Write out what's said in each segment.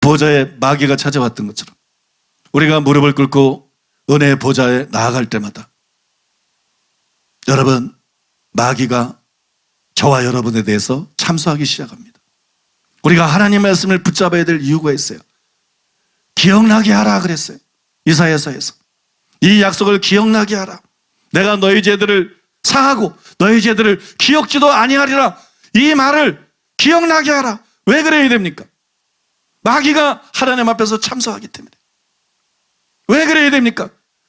보좌에 마귀가 찾아왔던 것처럼 우리가 무릎을 꿇고 은혜의 보좌에 나아갈 때마다 여러분, 마귀가 저와 여러분에 대해서 참소하기 시작합니다. 우리가 하나님 말씀을 붙잡아야 될 이유가 있어요. 기억나게 하라 그랬어요. 이사야서에서 이 약속을 기억나게 하라. 내가 너희 죄들을 사하고 너희 죄들을 기억지도 아니하리라. 이 말을 기억나게 하라. 왜 그래야 됩니까? 마귀가 하나님 앞에서 참소하기 때문에. 왜 그래야 됩니까?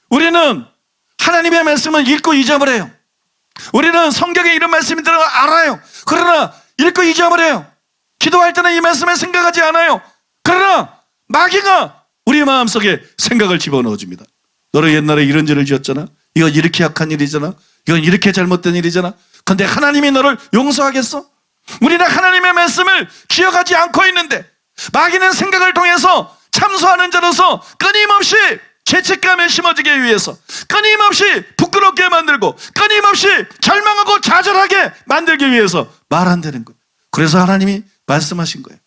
우리는 하나님의 말씀을 읽고 잊어버려요. 우리는 성경에 이런 말씀이 들어 알아요. 그러나 읽고 잊어버려요. 기도할 때는 이 말씀을 생각하지 않아요. 그러나 마귀가 우리 마음속에 생각을 집어넣어줍니다. 너는 옛날에 이런 죄를 지었잖아. 이건 이렇게 약한 일이잖아. 이건 이렇게 잘못된 일이잖아. 근데 하나님이 너를 용서하겠어? 우리는 하나님의 말씀을 기억하지 않고 있는데 마귀는 생각을 통해서 참소하는 자로서 끊임없이 죄책감에 심어지기 위해서, 끊임없이 부끄럽게 만들고, 끊임없이 절망하고 좌절하게 만들기 위해서 말 안 되는 거예요. 그래서 하나님이 말씀하신 거예요.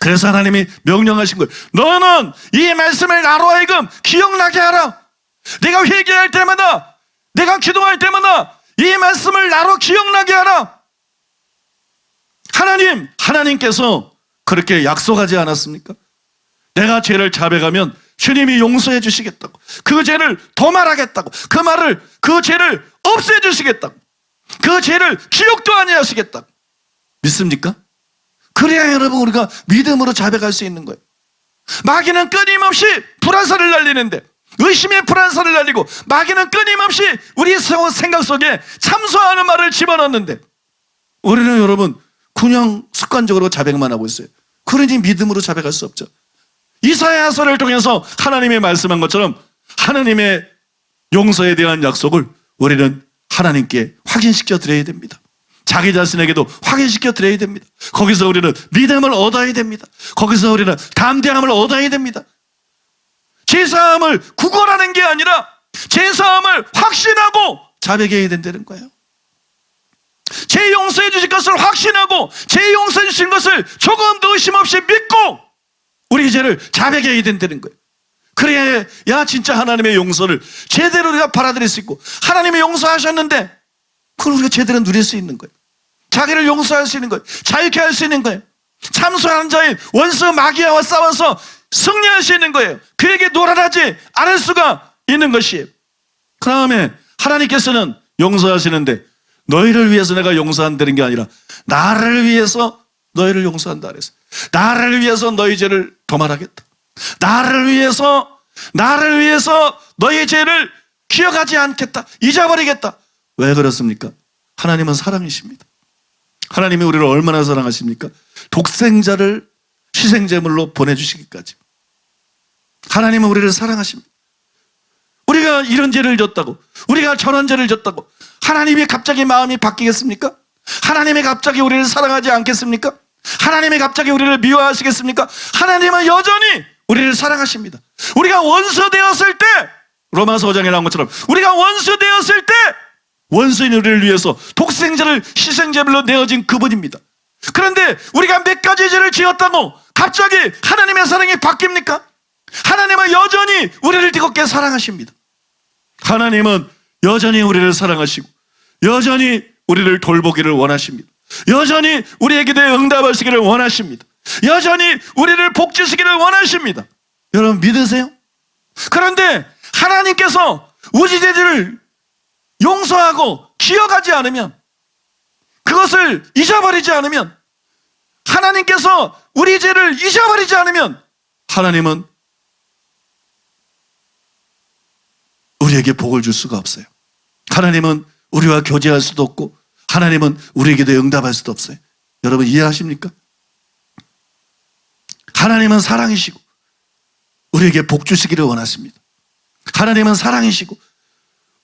그래서 하나님이 명령하신 거예요. 너는 이 말씀을 나로 하여금 기억나게 하라. 내가 회개할 때마다, 내가 기도할 때마다 이 말씀을 나로 기억나게 하라. 하나님께서 그렇게 약속하지 않았습니까? 내가 죄를 자백하면 주님이 용서해 주시겠다고, 그 죄를 도말하겠다고, 그 죄를 없애 주시겠다고, 그 죄를 기억도 아니하시겠다고. 믿습니까? 그래야 여러분 우리가 믿음으로 자백할 수 있는 거예요. 마귀는 끊임없이 불화살을 날리는데, 의심의 불화살을 날리고, 마귀는 끊임없이 우리 생각 속에 참소하는 말을 집어넣는데 우리는 여러분 그냥 습관적으로 자백만 하고 있어요. 그러니 믿음으로 자백할 수 없죠. 이사야서를 통해서 하나님이 말씀한 것처럼 하나님의 용서에 대한 약속을 우리는 하나님께 확인시켜 드려야 됩니다. 자기 자신에게도 확인시켜 드려야 됩니다. 거기서 우리는 믿음을 얻어야 됩니다. 거기서 우리는 담대함을 얻어야 됩니다. 죄사함을 구걸하는 게 아니라 죄사함을 확신하고 자백해야 된다는 거예요. 죄 용서해 주실 것을 확신하고 죄 용서해 주신 것을 조금도 의심 없이 믿고 우리 죄를 자백해야 된다는 거예요. 그래야 진짜 하나님의 용서를 제대로 우리가 받아들일 수 있고, 하나님이 용서하셨는데 그걸 우리가 제대로 누릴 수 있는 거예요. 자기를 용서할 수 있는 거예요. 자유케 할 수 있는 거예요. 참소한 자인 원수 마귀와 싸워서 승리할 수 있는 거예요. 그에게 놀아나지 않을 수가 있는 것이에요. 그 다음에 하나님께서는 용서하시는데 너희를 위해서 내가 용서한다는 게 아니라 나를 위해서 너희를 용서한다 그랬어요. 나를 위해서 너희 죄를 도말하겠다. 나를 위해서 너희 죄를 기억하지 않겠다. 잊어버리겠다. 왜 그렇습니까? 하나님은 사랑이십니다. 하나님이 우리를 얼마나 사랑하십니까? 독생자를 희생제물로 보내주시기까지. 하나님은 우리를 사랑하십니다. 우리가 이런 죄를 졌다고, 우리가 저런 죄를 졌다고 하나님이 갑자기 마음이 바뀌겠습니까? 하나님이 갑자기 우리를 사랑하지 않겠습니까? 하나님이 갑자기 우리를 미워하시겠습니까? 하나님은 여전히 우리를 사랑하십니다. 우리가 원수 되었을 때, 로마서 5장에 나온 것처럼 우리가 원수 되었을 때 원수인 우리를 위해서 독생자를 희생제물로 내어진 그분입니다. 그런데 우리가 몇 가지 죄를 지었다고 갑자기 하나님의 사랑이 바뀝니까? 하나님은 여전히 우리를 뜨겁게 사랑하십니다. 하나님은 여전히 우리를 사랑하시고 여전히 우리를 돌보기를 원하십니다. 여전히 우리에게 대해 응답하시기를 원하십니다. 여전히 우리를 복주시기를 원하십니다. 여러분 믿으세요? 그런데 하나님께서 우리 죄를 용서하고 기억하지 않으면, 그것을 잊어버리지 않으면, 하나님께서 우리 죄를 잊어버리지 않으면 하나님은 우리에게 복을 줄 수가 없어요. 하나님은 우리와 교제할 수도 없고 하나님은 우리에게 대해 응답할 수도 없어요. 여러분 이해하십니까? 하나님은 사랑이시고 우리에게 복 주시기를 원하십니다. 하나님은 사랑이시고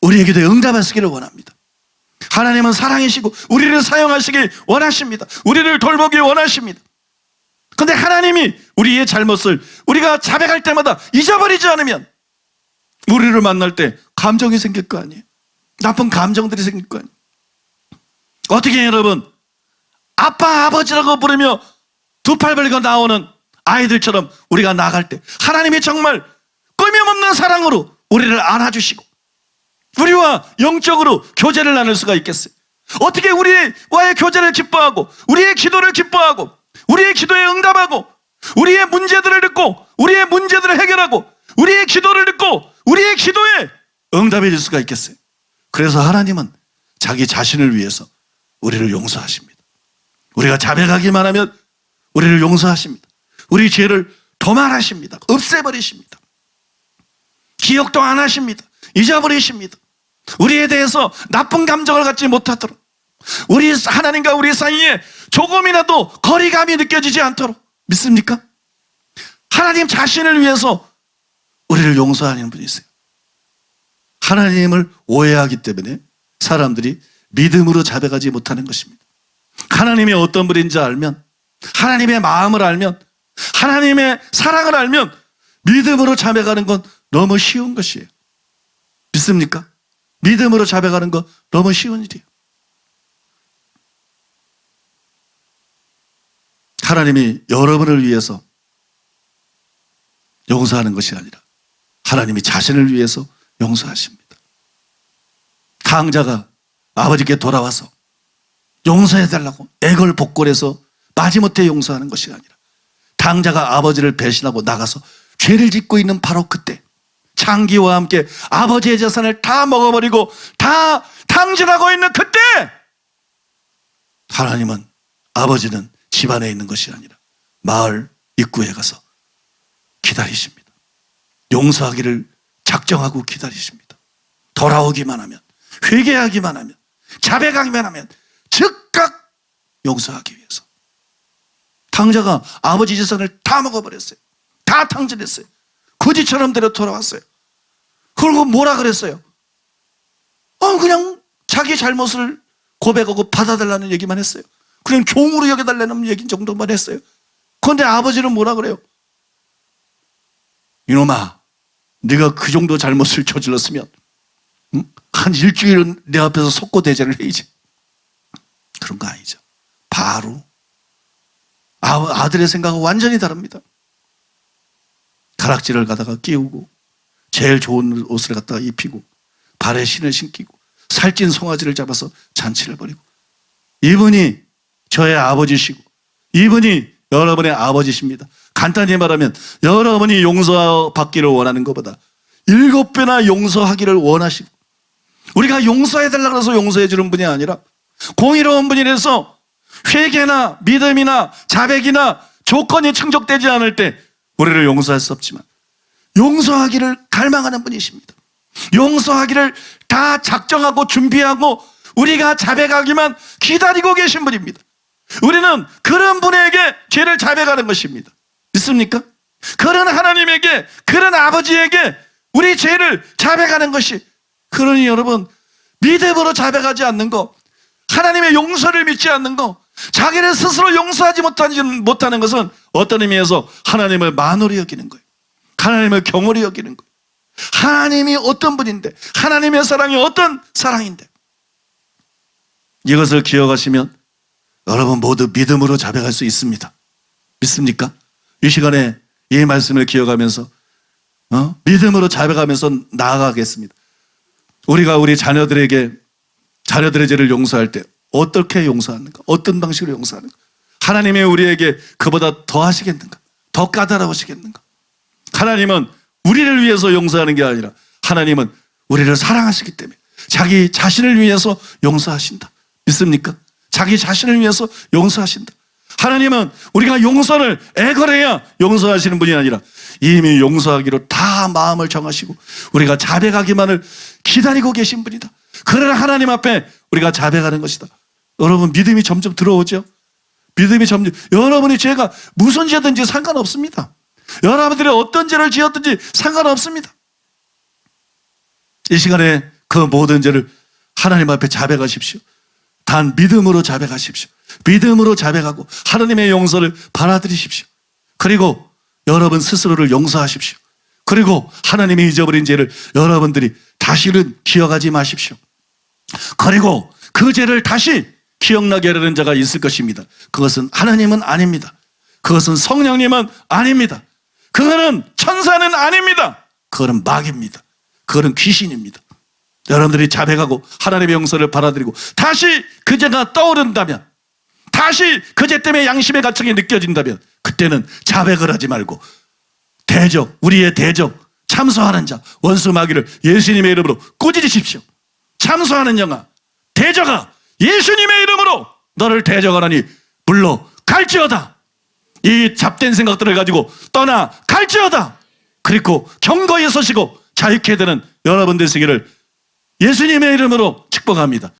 우리에게 대해 응답하시기를 원합니다. 하나님은 사랑이시고 우리를 사용하시기 원하십니다. 우리를 돌보기 원하십니다. 그런데 하나님이 우리의 잘못을 우리가 자백할 때마다 잊어버리지 않으면 우리를 만날 때 감정이 생길 거 아니에요. 나쁜 감정들이 생길 거 아니에요. 어떻게 여러분, 아빠 아버지라고 부르며 두 팔 벌리고 나오는 아이들처럼 우리가 나갈 때 하나님이 정말 끊임없는 사랑으로 우리를 안아주시고 우리와 영적으로 교제를 나눌 수가 있겠어요? 어떻게 우리와의 교제를 기뻐하고 우리의 기도를 기뻐하고 우리의 기도에 응답하고 우리의 문제들을 듣고 우리의 문제들을 해결하고 우리의 기도를 듣고 우리의 기도에 응답해 줄 수가 있겠어요? 그래서 하나님은 자기 자신을 위해서 우리를 용서하십니다. 우리가 자백하기만 하면 우리를 용서하십니다. 우리 죄를 도말하십니다. 없애버리십니다. 기억도 안 하십니다. 잊어버리십니다. 우리에 대해서 나쁜 감정을 갖지 못하도록 우리 하나님과 우리 사이에 조금이라도 거리감이 느껴지지 않도록 믿습니까? 하나님 자신을 위해서 우리를 용서하는 분이 있어요. 하나님을 오해하기 때문에 사람들이 믿음으로 자백하지 못하는 것입니다. 하나님이 어떤 분인지 알면, 하나님의 마음을 알면, 하나님의 사랑을 알면 믿음으로 자백하는 건 너무 쉬운 것이에요. 믿습니까? 믿음으로 자백하는 건 너무 쉬운 일이에요. 하나님이 여러분을 위해서 용서하는 것이 아니라 하나님이 자신을 위해서 용서하십니다. 탕자가 아버지께 돌아와서 용서해달라고 애걸복걸해서 마지못해 용서하는 것이 아니라 탕자가 아버지를 배신하고 나가서 죄를 짓고 있는 바로 그때 창기와 함께 아버지의 재산을 다 먹어버리고 다 탕진하고 있는 그때 하나님은 아버지는 집안에 있는 것이 아니라 마을 입구에 가서 기다리십니다. 용서하기를 작정하고 기다리십니다. 돌아오기만 하면, 회개하기만 하면, 자백하기만 하면 즉각 용서하기 위해서. 탕자가 아버지 재산을 다 먹어버렸어요. 다 탕진했어요. 거지처럼 데려 돌아왔어요. 그리고 뭐라 그랬어요? 그냥 자기 잘못을 고백하고 받아달라는 얘기만 했어요. 그냥 종으로 여겨달라는 얘기 정도만 했어요. 그런데 아버지는 뭐라 그래요? 이놈아, 네가 그 정도 잘못을 저질렀으면 한 일주일은 내 앞에서 속고대죄를 해야지. 그런 거 아니죠. 바로 아들의 생각은 완전히 다릅니다. 가락지를 갖다가 끼우고 제일 좋은 옷을 갖다가 입히고 발에 신을 신기고 살찐 송아지를 잡아서 잔치를 벌이고, 이분이 저의 아버지시고 이분이 여러분의 아버지십니다. 간단히 말하면 여러분이 용서받기를 원하는 것보다 7배나 용서하기를 원하시고, 우리가 용서해달라고 해서 용서해 주는 분이 아니라 공의로운 분이라서 회개나 믿음이나 자백이나 조건이 충족되지 않을 때 우리를 용서할 수 없지만 용서하기를 갈망하는 분이십니다. 용서하기를 다 작정하고 준비하고 우리가 자백하기만 기다리고 계신 분입니다. 우리는 그런 분에게 죄를 자백하는 것입니다. 믿습니까? 그런 하나님에게, 그런 아버지에게 우리 죄를 자백하는 것이, 그러니 여러분, 믿음으로 자백하지 않는 거, 하나님의 용서를 믿지 않는 거, 자기를 스스로 용서하지 못하는 것은 어떤 의미에서 하나님을 만홀히 여기는 거예요. 하나님을 경홀히 여기는 거예요. 하나님이 어떤 분인데, 하나님의 사랑이 어떤 사랑인데, 이것을 기억하시면 여러분 모두 믿음으로 자백할 수 있습니다. 믿습니까? 이 시간에 이 말씀을 기억하면서 믿음으로 자백하면서 나아가겠습니다. 우리가 우리 자녀들의 죄를 용서할 때 어떻게 용서하는가? 어떤 방식으로 용서하는가? 하나님이 우리에게 그보다 더 하시겠는가? 더 까다로우시겠는가? 하나님은 우리를 위해서 용서하는 게 아니라 하나님은 우리를 사랑하시기 때문에 자기 자신을 위해서 용서하신다. 믿습니까? 자기 자신을 위해서 용서하신다. 하나님은 우리가 용서를 애걸해야 용서하시는 분이 아니라 이미 용서하기로 다 마음을 정하시고 우리가 자백하기만을 기다리고 계신 분이다. 그러나 하나님 앞에 우리가 자백하는 것이다. 여러분, 믿음이 점점 들어오죠? 믿음이 점점, 여러분이 죄가 무슨 죄든지 상관없습니다. 여러분들이 어떤 죄를 지었든지 상관없습니다. 이 시간에 그 모든 죄를 하나님 앞에 자백하십시오. 단 믿음으로 자백하십시오. 믿음으로 자백하고 하나님의 용서를 받아들이십시오. 그리고 여러분 스스로를 용서하십시오. 그리고 하나님이 잊어버린 죄를 여러분들이 다시는 기억하지 마십시오. 그리고 그 죄를 다시 기억나게 하려는 자가 있을 것입니다. 그것은 하나님은 아닙니다. 그것은 성령님은 아닙니다. 그거는 천사는 아닙니다. 그거는 마귀입니다. 그거는 귀신입니다. 여러분들이 자백하고 하나님의 용서를 받아들이고 다시 그 죄가 떠오른다면, 다시 그 죄 때문에 양심의 가책이 느껴진다면, 그때는 자백을 하지 말고 대적, 우리의 대적, 참소하는 자, 원수 마귀를 예수님의 이름으로 꾸짖으십시오. 참소하는 영아, 대적아, 예수님의 이름으로 너를 대적하라니 물러갈지어다. 이 잡된 생각들을 가지고 떠나갈지어다. 그리고 경고에 서시고 자유케 되는 여러분 되시기를 예수님의 이름으로 축복합니다.